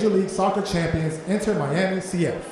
Major League Soccer champions Inter Miami CF.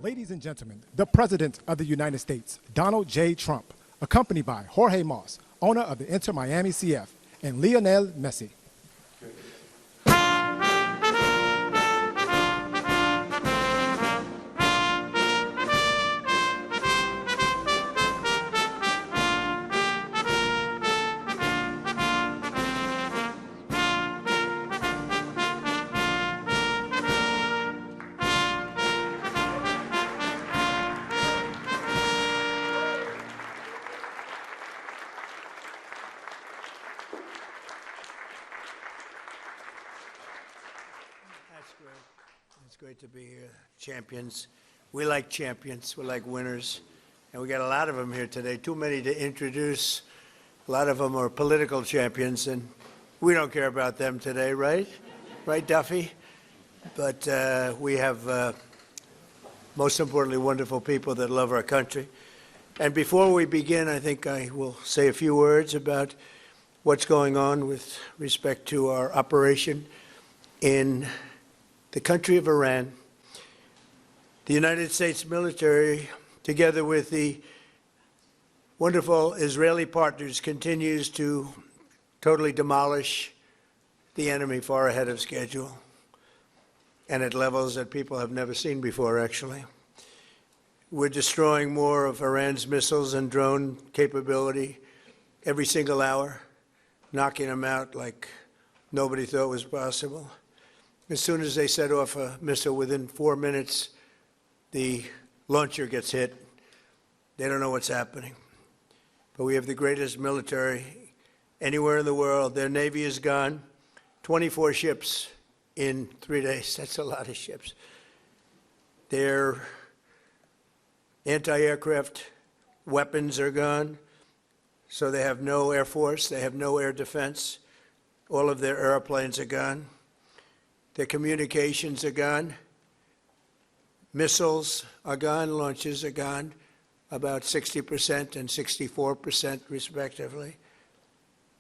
Ladies and gentlemen, the President of the United States, Donald J. Trump, accompanied by Jorge Moss, owner of the Inter Miami CF, and Lionel Messi. It's great to be here. Champions. We like champions. We like winners. And we got a lot of them here today. Too many to introduce. A lot of them are political champions, and we don't care about them today, right? Right, Duffy? But we have, most importantly, wonderful people that love our country. And before we begin, I think I will say a few words about what's going on with respect to our operation in the country of Iran. The United States military, together with the wonderful Israeli partners, continues to totally demolish the enemy far ahead of schedule and at levels that people have never seen before, actually. We're destroying more of Iran's missiles and drone capability every single hour, knocking them out like nobody thought was possible. As soon as they set off a missile, within 4 minutes, the launcher gets hit. They don't know what's happening. But we have the greatest military anywhere in the world. Their Navy is gone. 24 ships in 3 days. That's a lot of ships. Their anti-aircraft weapons are gone. So they have no air force. They have no air defense. All of their airplanes are gone. Their communications are gone. Missiles are gone. Launches are gone. About 60% and 64% respectively.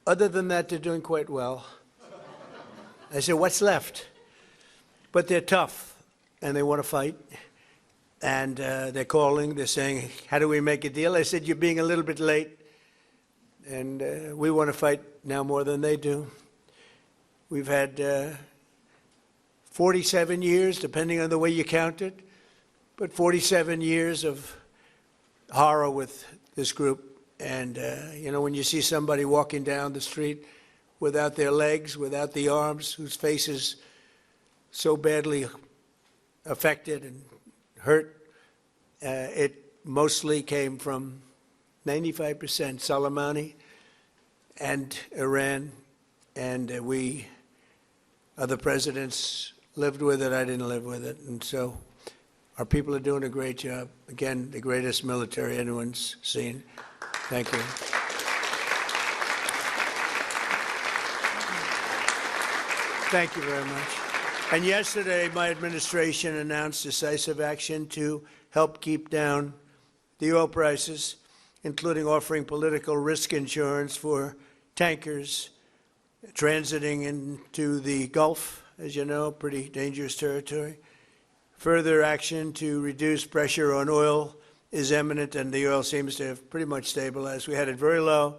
Other than that, they're doing quite well. I said, what's left? But they're tough, and they want to fight. And they're calling, they're saying, how do we make a deal? I said, you're being a little bit late. And we want to fight now more than they do. We've had 47 years, depending on the way you count it, but 47 years of horror with this group. And, you know, when you see somebody walking down the street without their legs, without the arms, whose face is so badly affected and hurt, it mostly came from 95% Soleimani and Iran, and we, other presidents, lived with it. I didn't live with it, and so our people are doing a great job. Again, the greatest military anyone's seen. Thank you. Thank you very much. And yesterday, my administration announced decisive action to help keep down the oil prices, including offering political risk insurance for tankers transiting into the Gulf, as you know, pretty dangerous territory. Further action to reduce pressure on oil is imminent, and the oil seems to have pretty much stabilized. We had it very low,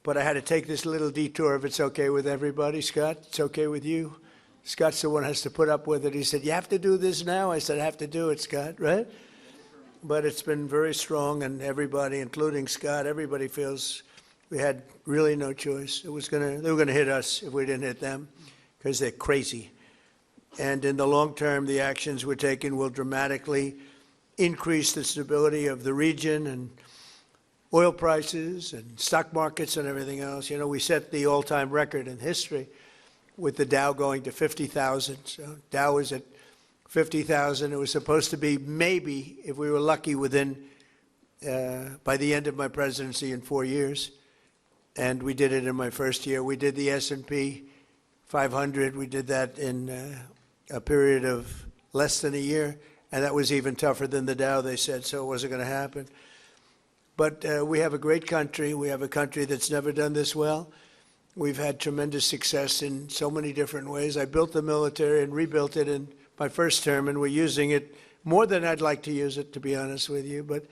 but I had to take this little detour, if it's okay with everybody. Scott, it's okay with you? Scott's the one who has to put up with it. He said, you have to do this now? I said, I have to do it, Scott, right? But it's been very strong, and everybody, including Scott, everybody feels we had really no choice. They were going to hit us if we didn't hit them, because they're crazy. And in the long term, the actions we're taking will dramatically increase the stability of the region and oil prices and stock markets and everything else. You know, we set the all-time record in history with the Dow going to 50,000. So Dow was at 50,000. It was supposed to be maybe, if we were lucky, within by the end of my presidency in 4 years. And we did it in my first year. We did the S&P 500. We did that in a period of less than a year. And that was even tougher than the Dow, they said, so it wasn't going to happen. But we have a great country. We have a country that's never done this well. We've had tremendous success in so many different ways. I built the military and rebuilt it in my first term, and we're using it more than I'd like to use it, to be honest with you. But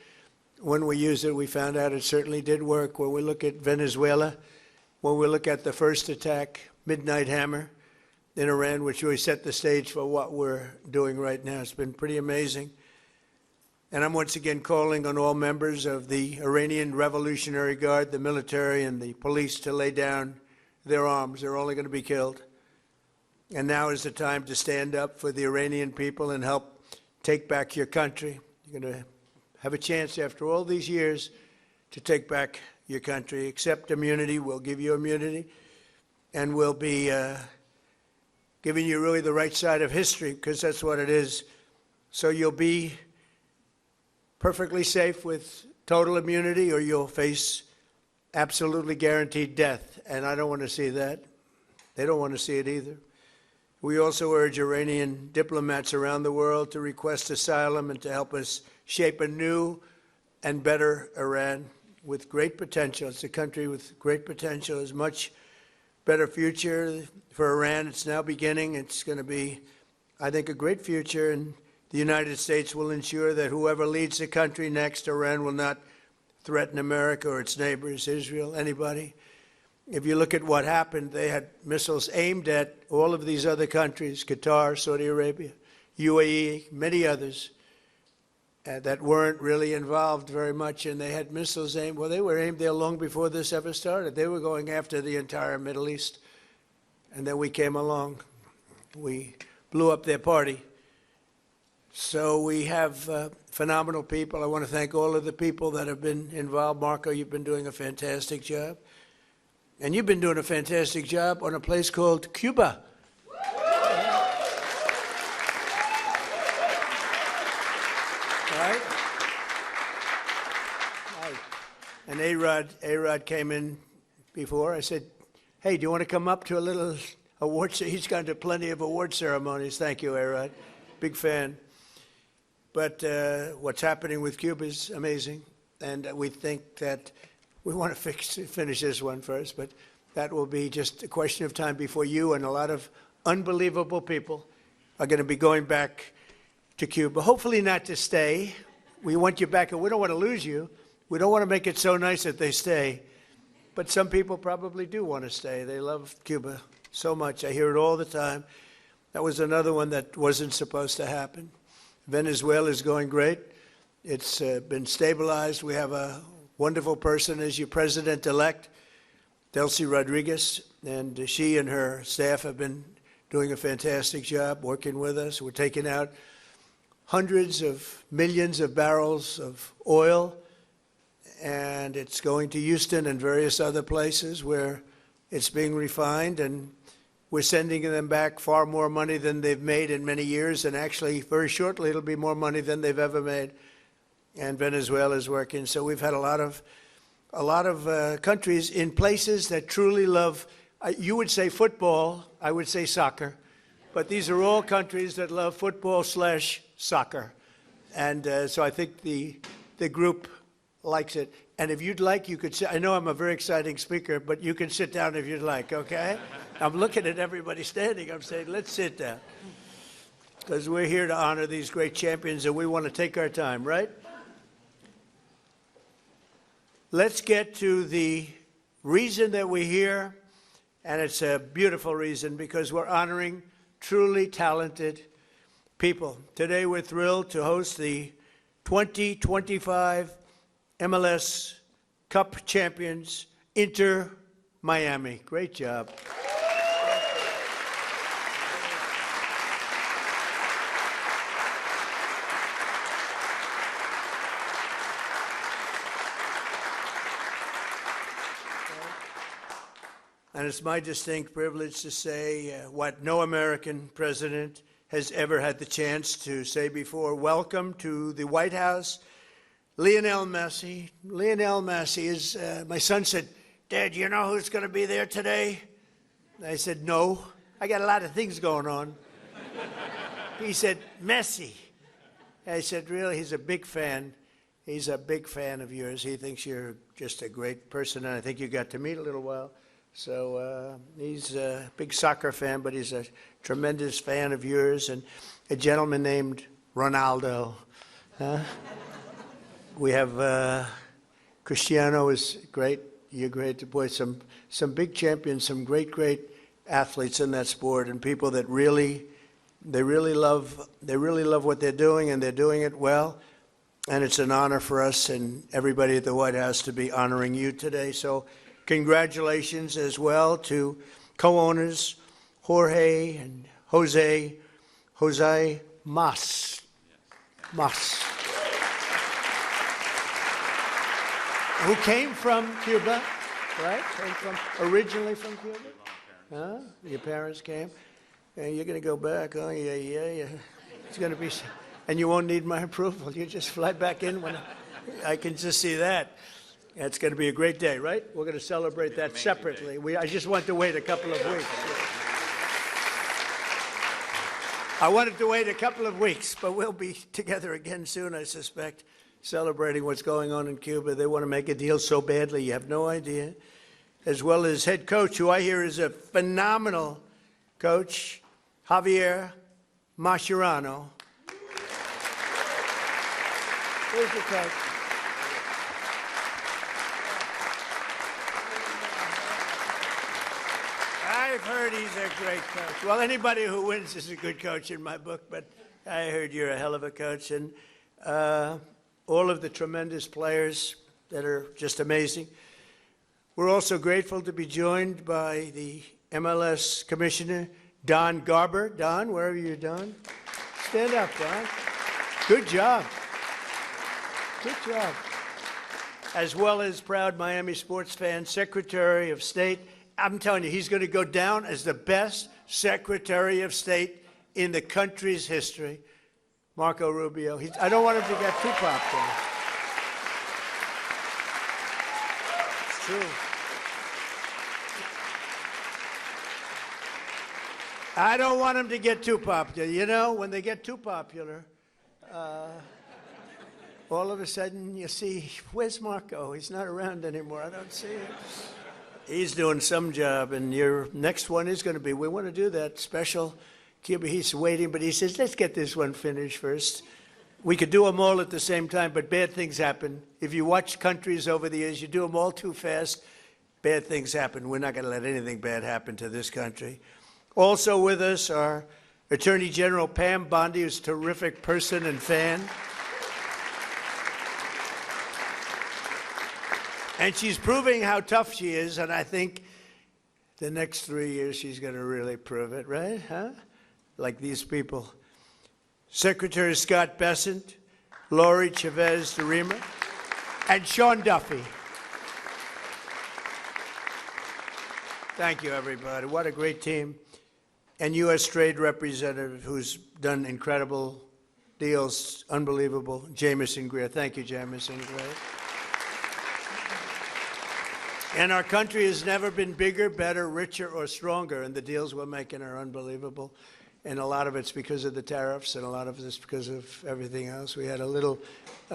when we used it, we found out it certainly did work. When we look at Venezuela, when we look at the first attack, Midnight Hammer, in Iran, which really set the stage for what we're doing right now. It's been pretty amazing. And I'm once again calling on all members of the Iranian Revolutionary Guard, the military and the police, to lay down their arms. They're only going to be killed. And now is the time to stand up for the Iranian people and help take back your country. You're going to have a chance after all these years to take back your country. Accept immunity. We'll give you immunity. And we'll be giving you really the right side of history, because that's what it is. So you'll be perfectly safe with total immunity, or you'll face absolutely guaranteed death. And I don't want to see that. They don't want to see it either. We also urge Iranian diplomats around the world to request asylum and to help us shape a new and better Iran with great potential. It's a country with great potential. There's much better future for Iran. It's now beginning. It's going to be, I think, a great future. And the United States will ensure that whoever leads the country next, Iran will not threaten America or its neighbors, Israel, anybody. If you look at what happened, they had missiles aimed at all of these other countries, Qatar, Saudi Arabia, UAE, many others, that weren't really involved very much, and they had missiles aimed. Well, they were aimed there long before this ever started. They were going after the entire Middle East, and then we came along. We blew up their party. So we have phenomenal people. I want to thank all of the people that have been involved. Marco, you've been doing a fantastic job. And you've been doing a fantastic job on a place called Cuba. Right? And A-Rod came in before. I said, hey, do you want to come up to a little award ceremony? He's gone to plenty of award ceremonies. Thank you, A-Rod. Big fan. But what's happening with Cuba is amazing. And we think that we want to finish this one first, but that will be just a question of time before you and a lot of unbelievable people are going to be going back to Cuba. Hopefully not to stay. We want you back, and we don't want to lose you. We don't want to make it so nice that they stay. But some people probably do want to stay. They love Cuba so much. I hear it all the time. That was another one that wasn't supposed to happen. Venezuela is going great. It's been stabilized. We have a wonderful person as your president-elect, Delcy Rodriguez, and she and her staff have been doing a fantastic job working with us. We're taking out hundreds of millions of barrels of oil, and it's going to Houston and various other places where it's being refined, and we're sending them back far more money than they've made in many years, and actually very shortly it'll be more money than they've ever made. And Venezuela is working. So we've had a lot of countries in places that truly love, you would say football, I would say soccer, but these are all countries that love football/soccer. And so I think the group likes it. And if you'd like, you could sit. I know I'm a very exciting speaker, but you can sit down if you'd like, okay? I'm looking at everybody standing. I'm saying, let's sit down. Because we're here to honor these great champions, and we want to take our time, right? Let's get to the reason that we're here, and it's a beautiful reason because we're honoring truly talented people. Today we're thrilled to host the 2025 MLS Cup champions, Inter Miami. Great job. And it's my distinct privilege to say what no American president has ever had the chance to say before. Welcome to the White House, Lionel Messi. Lionel Messi is, my son said, Dad, you know who's going to be there today? I said, no, I got a lot of things going on. He said, Messi. I said, really? He's a big fan. He's a big fan of yours. He thinks you're just a great person, and I think you got to meet a little while. So he's a big soccer fan, but he's a tremendous fan of yours, and a gentleman named Ronaldo. We have Cristiano is great. You're great. Boy, some big champions, some great athletes in that sport, and people that really love what they're doing, and they're doing it well. And it's an honor for us and everybody at the White House to be honoring you today. So congratulations as well to co-owners Jorge and Jose Mas. Who came from Cuba, right? Originally from Cuba? Huh? Your parents came? And you're going to go back, oh, yeah. It's going to be, and you won't need my approval. You just fly back in when I can just see that. It's going to be a great day, right? We're going to celebrate that separately. I just want to wait a couple of weeks. I wanted to wait a couple of weeks, but we'll be together again soon, I suspect, celebrating what's going on in Cuba. They want to make a deal so badly, you have no idea. As well as head coach, who I hear is a phenomenal coach, Javier Mascherano. Where's your coach? I've heard he's a great coach. Well, anybody who wins is a good coach in my book, but I heard you're a hell of a coach. And all of the tremendous players that are just amazing. We're also grateful to be joined by the MLS Commissioner, Don Garber. Don, wherever you're, Don. Stand up, Don. Good job. Good job. As well as proud Miami sports fan, Secretary of State. I'm telling you, he's going to go down as the best Secretary of State in the country's history, Marco Rubio. I don't want him to get too popular. It's true. I don't want him to get too popular. You know, when they get too popular, all of a sudden you see, where's Marco? He's not around anymore. I don't see him. He's doing some job, and your next one is going to be, we want to do that special Cuba, he's waiting, but he says, let's get this one finished first. We could do them all at the same time, but bad things happen. If you watch countries over the years, you do them all too fast, bad things happen. We're not going to let anything bad happen to this country. Also with us are Attorney General Pam Bondi, who's a terrific person and fan. And she's proving how tough she is, and I think the next 3 years she's going to really prove it, right? Huh? Like these people. Secretary Scott Bessent, Lori Chavez de Rima, and Sean Duffy. Thank you, everybody. What a great team. And U.S. Trade Representative who's done incredible deals, unbelievable, Jamison Greer. Thank you, Jamison Greer. And our country has never been bigger, better, richer, or stronger, and the deals we're making are unbelievable. And a lot of it's because of the tariffs, and a lot of it's because of everything else. We had a little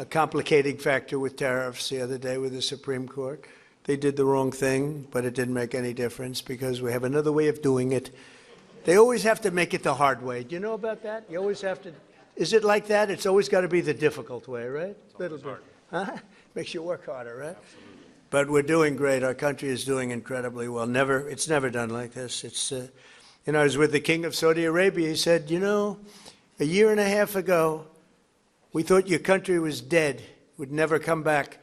complicating factor with tariffs the other day with the Supreme Court. They did the wrong thing, but it didn't make any difference because we have another way of doing it. They always have to make it the hard way. Do you know about that? You always have to. Is it like that? It's always got to be the difficult way, right? A little bit. Huh? Makes you work harder, right? But we're doing great. Our country is doing incredibly well. It's never done like this. I was with the King of Saudi Arabia. He said, a year and a half ago, we thought your country was dead, would never come back.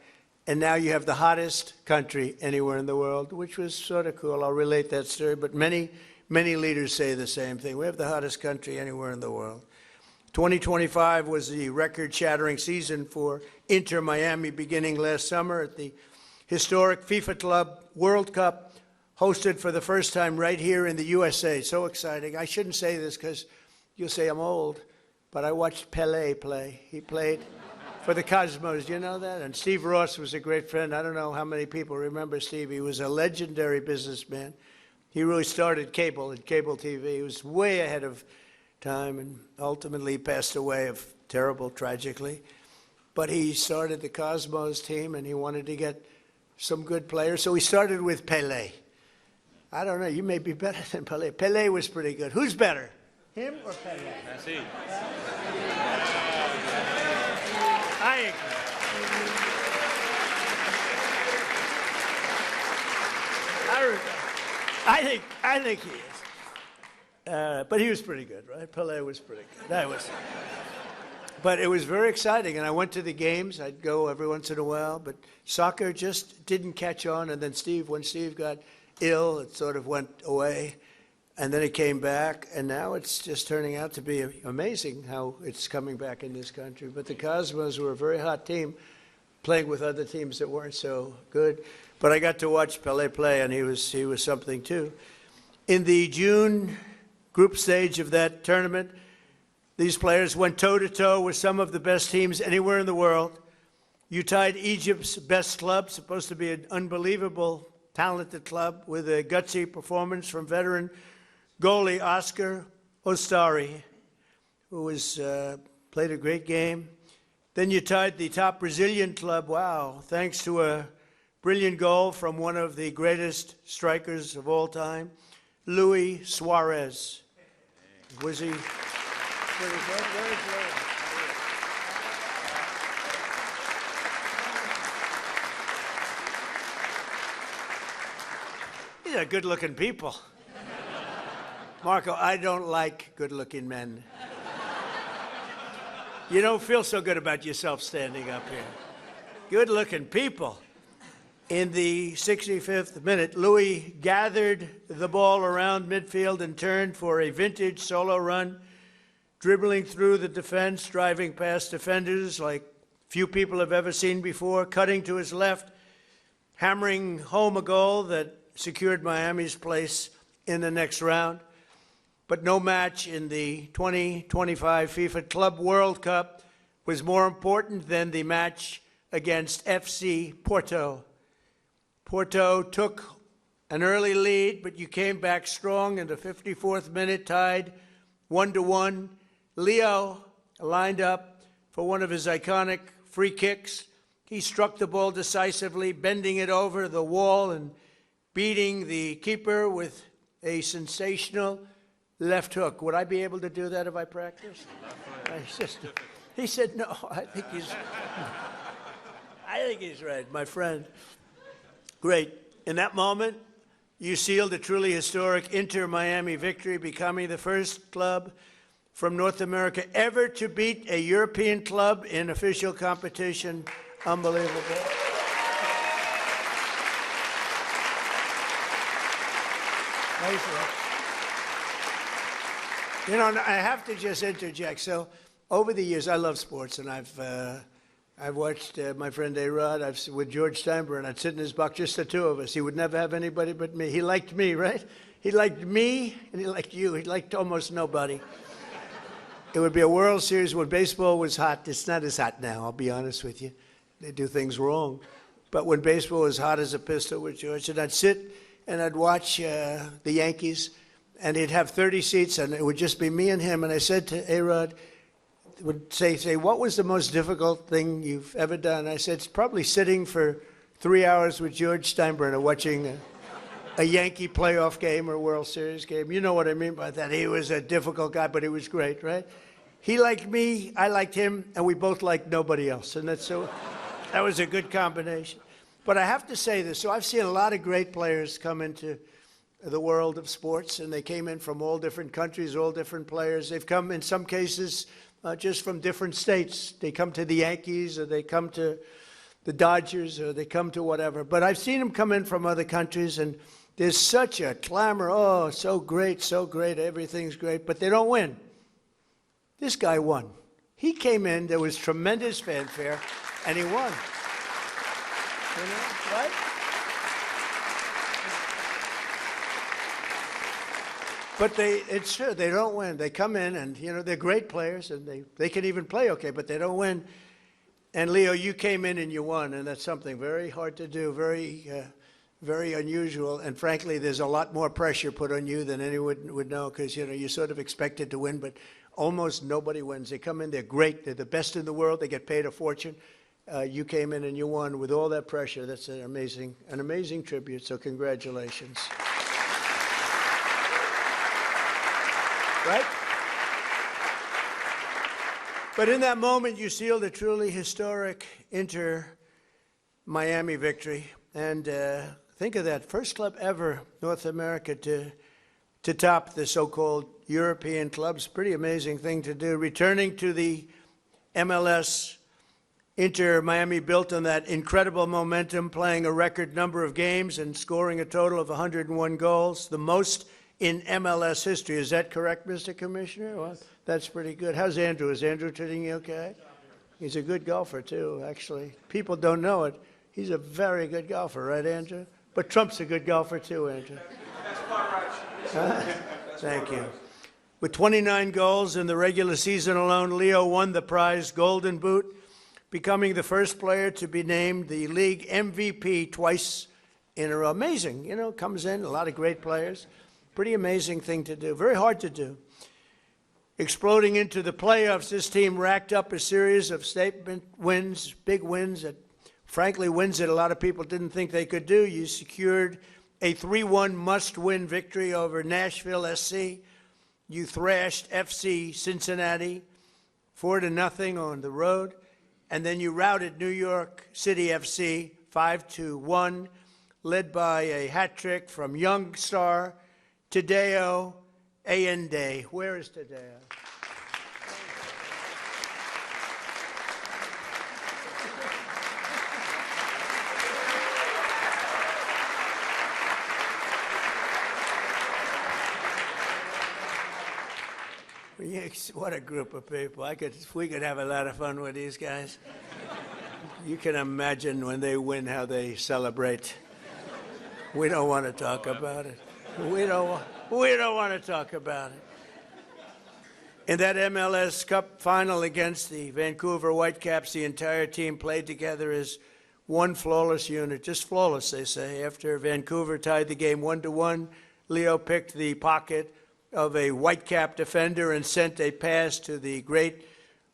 And now you have the hottest country anywhere in the world, which was sort of cool. I'll relate that story. But many, many leaders say the same thing. We have the hottest country anywhere in the world. 2025 was the record-shattering season for Inter Miami beginning last summer at the historic FIFA Club World Cup, hosted for the first time right here in the USA. So exciting. I shouldn't say this because you'll say I'm old, but I watched Pelé play. He played for the Cosmos. Do you know that? And Steve Ross was a great friend. I don't know how many people remember Steve. He was a legendary businessman. He really started cable and cable TV. He was way ahead of time and ultimately passed away tragically. But he started the Cosmos team and he wanted to get some good players. So he started with Pelé. I don't know, you may be better than Pelé. Pelé was pretty good. Who's better, him or Pelé? Messi. I think he is. But he was pretty good, right? Pelé was pretty good. But it was very exciting, and I went to the games. I'd go every once in a while, but soccer just didn't catch on. And then when Steve got ill, it sort of went away, and then it came back, and now it's just turning out to be amazing how it's coming back in this country. But the Cosmos were a very hot team, playing with other teams that weren't so good. But I got to watch Pelé play, and he was something too. In the June group stage of that tournament, these players went toe-to-toe with some of the best teams anywhere in the world. You tied Egypt's best club, supposed to be an unbelievable, talented club, with a gutsy performance from veteran goalie Oscar Ostari, who played a great game. Then you tied the top Brazilian club, wow, thanks to a brilliant goal from one of the greatest strikers of all time, Luis Suarez. Was he pretty good? Very good. These are good-looking people. Marco, I don't like good-looking men. You don't feel so good about yourself standing up here. Good-looking people. In the 65th minute, Louis gathered the ball around midfield and turned for a vintage solo run, dribbling through the defense, driving past defenders like few people have ever seen before, cutting to his left, hammering home a goal that secured Miami's place in the next round. But no match in the 2025 FIFA Club World Cup was more important than the match against FC Porto. Porto took an early lead, but you came back strong in the 54th minute, tied 1-1. Leo lined up for one of his iconic free kicks. He struck the ball decisively, bending it over the wall and beating the keeper with a sensational left hook. Would I be able to do that if I practiced? He said, no, I think he's right, my friend. Great. In that moment, you sealed a truly historic Inter-Miami victory, becoming the first club from North America ever to beat a European club in official competition. Unbelievable. You know, I have to just interject. So, over the years, I love sports, and I've watched my friend A-Rod. With George Steinbrenner, I'd sit in his box, just the two of us. He would never have anybody but me. He liked me, right? He liked me, and he liked you. He liked almost nobody. It would be a World Series when baseball was hot. It's not as hot now, I'll be honest with you. They do things wrong. But when baseball was hot as a pistol with George, and I'd sit and I'd watch the Yankees, and he'd have 30 seats, and it would just be me and him. And I said to A-Rod, would say, what was the most difficult thing you've ever done? I said, it's probably sitting for 3 hours with George Steinbrenner watching a Yankee playoff game or World Series game. You know what I mean by that. He was a difficult guy, but he was great, right? He liked me, I liked him, and we both liked nobody else. And that was a good combination. But I have to say this. So I've seen a lot of great players come into the world of sports, and they came in from all different countries, all different players. They've come, in some cases, just from different states. They come to the Yankees, or they come to the Dodgers, or they come to whatever. But I've seen them come in from other countries, and there's such a clamor. Oh, so great, everything's great. But they don't win. This guy won. He came in, there was tremendous fanfare, and he won. You know, right? But it's true, they don't win. They come in and, you know, they're great players, and they can even play okay, but they don't win. And Leo, you came in and you won, and that's something very hard to do, very unusual. And frankly, there's a lot more pressure put on you than anyone would know, because, you know, you're sort of expected to win, but almost nobody wins. They come in, they're great, they're the best in the world, they get paid a fortune. You came in and you won with all that pressure. That's an amazing tribute, so congratulations. Right? But in that moment, you sealed a truly historic Inter-Miami victory. And think of that, first club ever, North America, to top the so-called European clubs. Pretty amazing thing to do. Returning to the MLS, Inter-Miami built on that incredible momentum, playing a record number of games and scoring a total of 101 goals, the most in MLS history. Is that correct, Mr. Commissioner? Well, that's pretty good. How's Andrew? Is Andrew treating you okay? He's a good golfer, too, actually. People don't know it. He's a very good golfer, right, Andrew? But Trump's a good golfer, too, Andrew. That's quite right. Thank you. With 29 goals in the regular season alone, Leo won the prize Golden Boot, becoming the first player to be named the league MVP twice in a row. Amazing, you know, comes in, a lot of great players. Pretty amazing thing to do, very hard to do. Exploding into the playoffs, this team racked up a series of statement wins, big wins, that frankly wins that a lot of people didn't think they could do. You secured a 3-1 must-win victory over Nashville SC. You thrashed FC Cincinnati 4-0 on the road. And then you routed New York City FC 5-1, led by a hat trick from young star Tadeo Allende. Where is Tadeo? What a group of people. We could have a lot of fun with these guys. You can imagine when they win how they celebrate. We don't want to talk about it. We don't want to talk about it. In that MLS Cup final against the Vancouver Whitecaps, the entire team played together as one flawless unit. Just flawless, they say. After Vancouver tied the game 1-1, Leo picked the pocket of a Whitecap defender and sent a pass to the great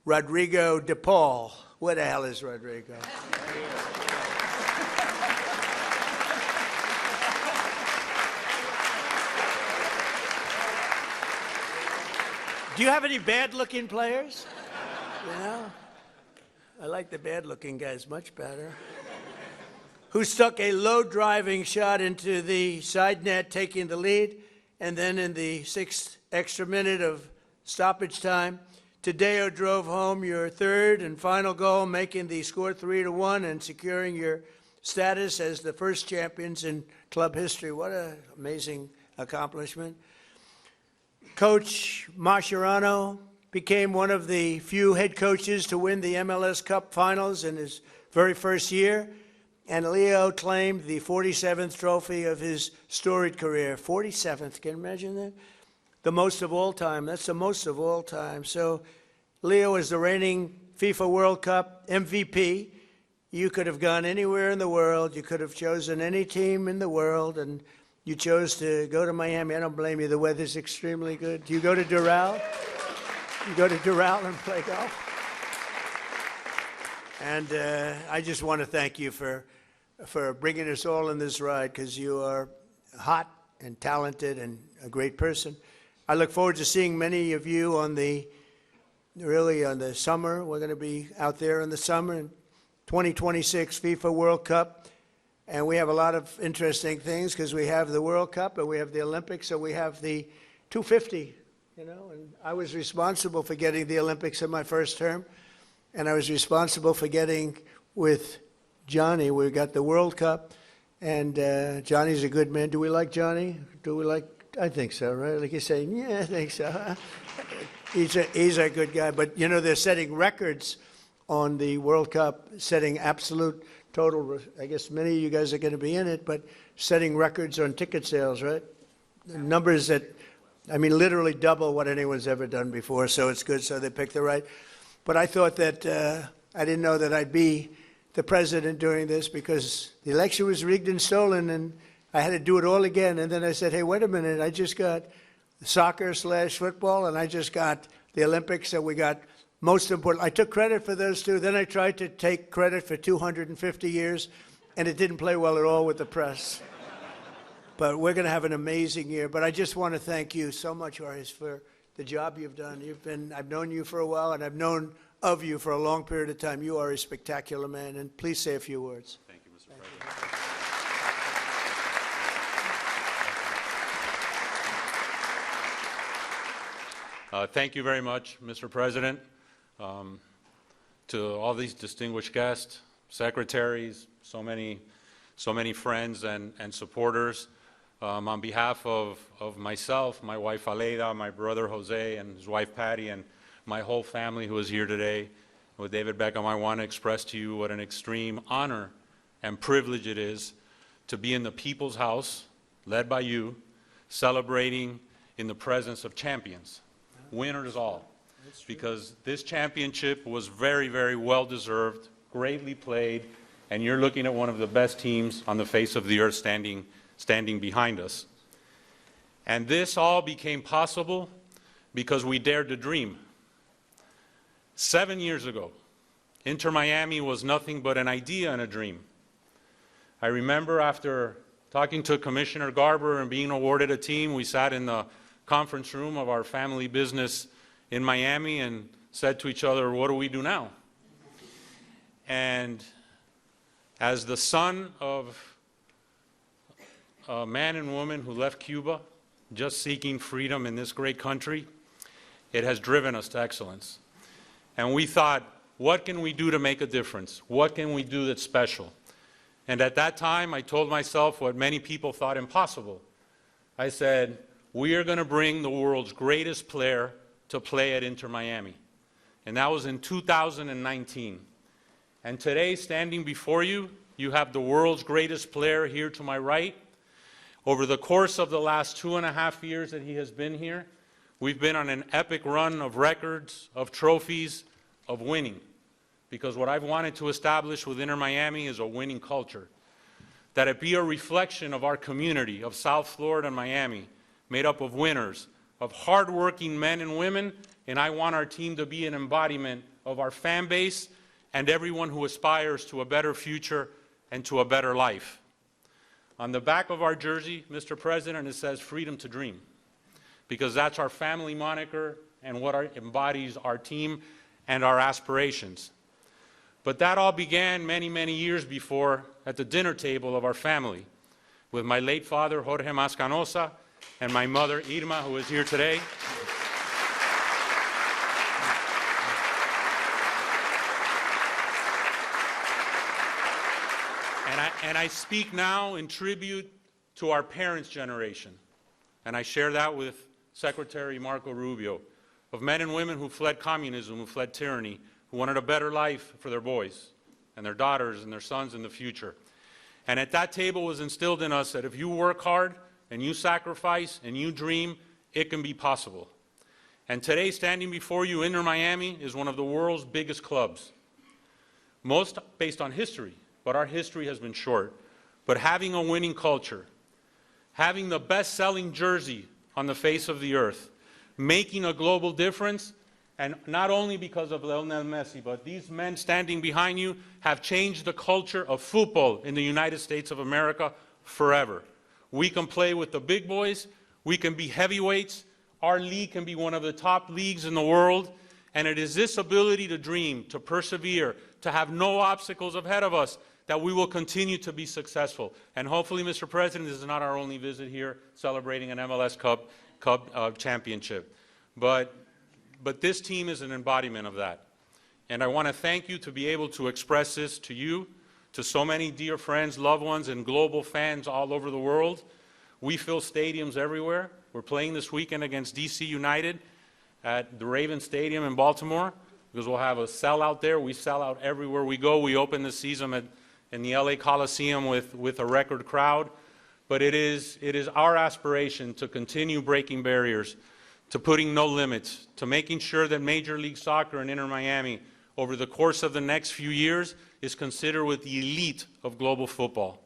Rodrigo de Paul. Where the hell is Rodrigo? Do you have any bad-looking players? You know? I like the bad-looking guys much better. Who stuck a low-driving shot into the side net, taking the lead, and then in the 6th extra minute of stoppage time, Tadeo drove home your third and final goal, making the score 3-1 and securing your status as the first champions in club history. What an amazing accomplishment. Coach Mascherano became one of the few head coaches to win the MLS Cup finals in his very first year, and Leo claimed the 47th trophy of his storied career. 47th, can you imagine that? The most of all time. That's the most of all time. So Leo is the reigning FIFA World Cup MVP. You could have gone anywhere in the world. You could have chosen any team in the world, and you chose to go to Miami. I don't blame you. The weather's extremely good. Do you go to Doral? You go to Doral and play golf? And I just want to thank you for bringing us all in this ride, because you are hot and talented and a great person. I look forward to seeing many of you on the summer. We're going to be out there in the summer in 2026 FIFA World Cup. And we have a lot of interesting things, because we have the World Cup and we have the Olympics, so we have the 250, you know. And I was responsible for getting the Olympics in my first term, and I was responsible for getting with Johnny. We got the World Cup, and Johnny's a good man. Do we like Johnny? Do we like? I think so, right? Like you're saying, yeah, I think so. He's a good guy. But, you know, they're setting records on the World Cup, setting absolute total. I guess many of you guys are going to be in it, but setting records on ticket sales, right? Numbers that, I mean, literally double what anyone's ever done before. So it's good. So they picked the right. But I thought that I didn't know that I'd be the president during this, because the election was rigged and stolen, and I had to do it all again. And then I said, hey, wait a minute, I just got soccer/football, and I just got the Olympics, and we got most important. I took credit for those two. Then I tried to take credit for 250 years, and it didn't play well at all with the press. But we're going to have an amazing year. But I just want to thank you so much, Horace, for the job you've done. I've known you for a while, and I've known of you for a long period of time. You are a spectacular man, and please say a few words. Thank you, Mr. President. Thank you very much, Mr. President. To all these distinguished guests, secretaries, so many friends and supporters, on behalf of myself, my wife Aleida, my brother Jose, and his wife Patty, and my whole family who is here today, with David Beckham, I want to express to you what an extreme honor and privilege it is to be in the People's House, led by you, celebrating in the presence of champions, winners all. Because this championship was very, very well deserved, greatly played, and you're looking at one of the best teams on the face of the earth standing behind us. And this all became possible because we dared to dream. 7 years ago, Inter Miami was nothing but an idea and a dream. I remember after talking to Commissioner Garber and being awarded a team, we sat in the conference room of our family business in Miami and said to each other, what do we do now? And as the son of a man and woman who left Cuba just seeking freedom in this great country, it has driven us to excellence. And we thought, what can we do to make a difference? What can we do that's special? And at that time, I told myself what many people thought impossible. I said, we are going to bring the world's greatest player to play at Inter Miami. And that was in 2019. And today, standing before you, you have the world's greatest player here to my right. Over the course of the last 2.5 years that he has been here, we've been on an epic run of records, of trophies, of winning. Because what I've wanted to establish with Inter Miami is a winning culture. That it be a reflection of our community of South Florida and Miami, made up of winners, of hardworking men and women, and I want our team to be an embodiment of our fan base and everyone who aspires to a better future and to a better life. On the back of our jersey, Mr. President, it says freedom to dream, because that's our family moniker and what embodies our team and our aspirations. But that all began many, many years before at the dinner table of our family with my late father, Jorge Mascanosa, and my mother, Irma, who is here today. And I speak now in tribute to our parents' generation, and I share that with Secretary Marco Rubio, of men and women who fled communism, who fled tyranny, who wanted a better life for their boys and their daughters and their sons in the future. And at that table was instilled in us that if you work hard and you sacrifice and you dream, it can be possible. And today, standing before you, Inter Miami is one of the world's biggest clubs, most based on history, but our history has been short. But having a winning culture, having the best-selling jersey on the face of the earth, making a global difference, and not only because of Lionel Messi, but these men standing behind you have changed the culture of football in the United States of America forever. We can play with the big boys, we can be heavyweights, our league can be one of the top leagues in the world, and it is this ability to dream, to persevere, to have no obstacles ahead of us that we will continue to be successful. And hopefully, Mr. President, this is not our only visit here celebrating an MLS Cup championship. But this team is an embodiment of that. And I want to thank you to be able to express this to you, to so many dear friends, loved ones, and global fans all over the world. We fill stadiums everywhere. We're playing this weekend against DC United at the Ravens Stadium in Baltimore, because we'll have a sellout there. We sell out everywhere we go. We open the season in the LA Coliseum with a record crowd. But it is our aspiration to continue breaking barriers, to putting no limits, to making sure that Major League Soccer and Inter Miami, over the course of the next few years, is considered with the elite of global football.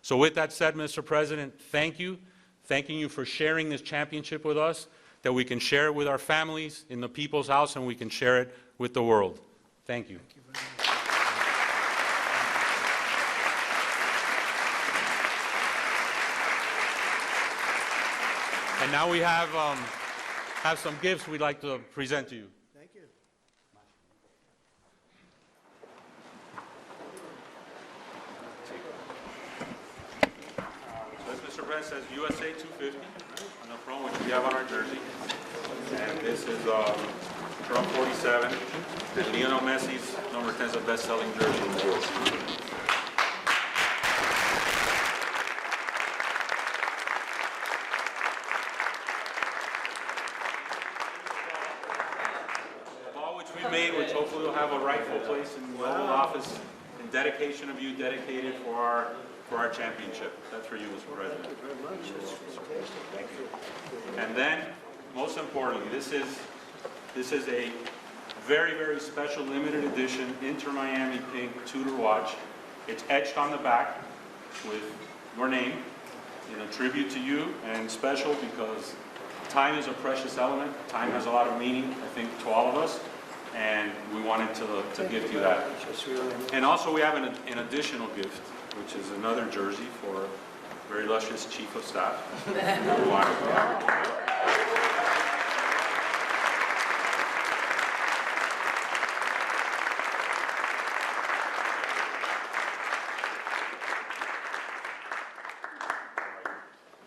So with that said, Mr. President, thank you. Thanking you for sharing this championship with us, that we can share it with our families in the people's house and we can share it with the world. Thank you. And now we have some gifts we'd like to present to you. Thank you. This, Mr. President, says USA 250 on the front, which we have on our jersey. And this is Trump 47, and Lionel Messi's number 10 is the best-selling jersey in the world. Made, which hopefully will have a rightful place in the Oval Office, in dedication of you, dedicated for our championship. That's for you, Mr. President. Thank you very much. Thank you. And then, most importantly, this is a very, very special limited edition Inter Miami Pink Tudor watch. It's etched on the back with your name in a tribute to you, and special because time is a precious element. Time has a lot of meaning, I think, to all of us. And we wanted to gift you that. And also we have an additional gift, which is another jersey for a very illustrious Chief of Staff.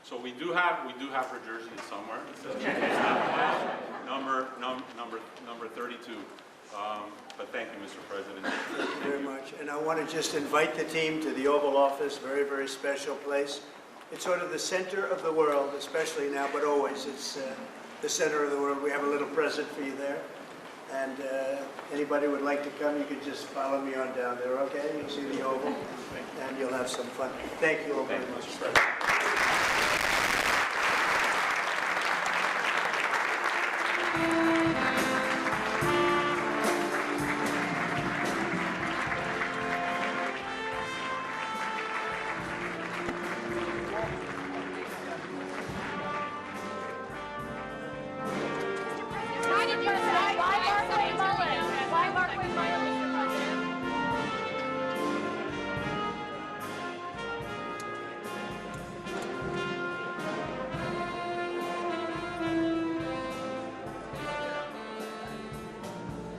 So we do have her jersey somewhere. It's number 32. But thank you, Mr. President. Thank you very much. And I want to just invite the team to the Oval Office, very, very special place. It's sort of the center of the world, especially now, but always. It's the center of the world. We have a little present for you there. And anybody would like to come, you can just follow me on down there, okay? You'll see the Oval, and you'll have some fun. Thank you all very much. Thank you, Mr. President.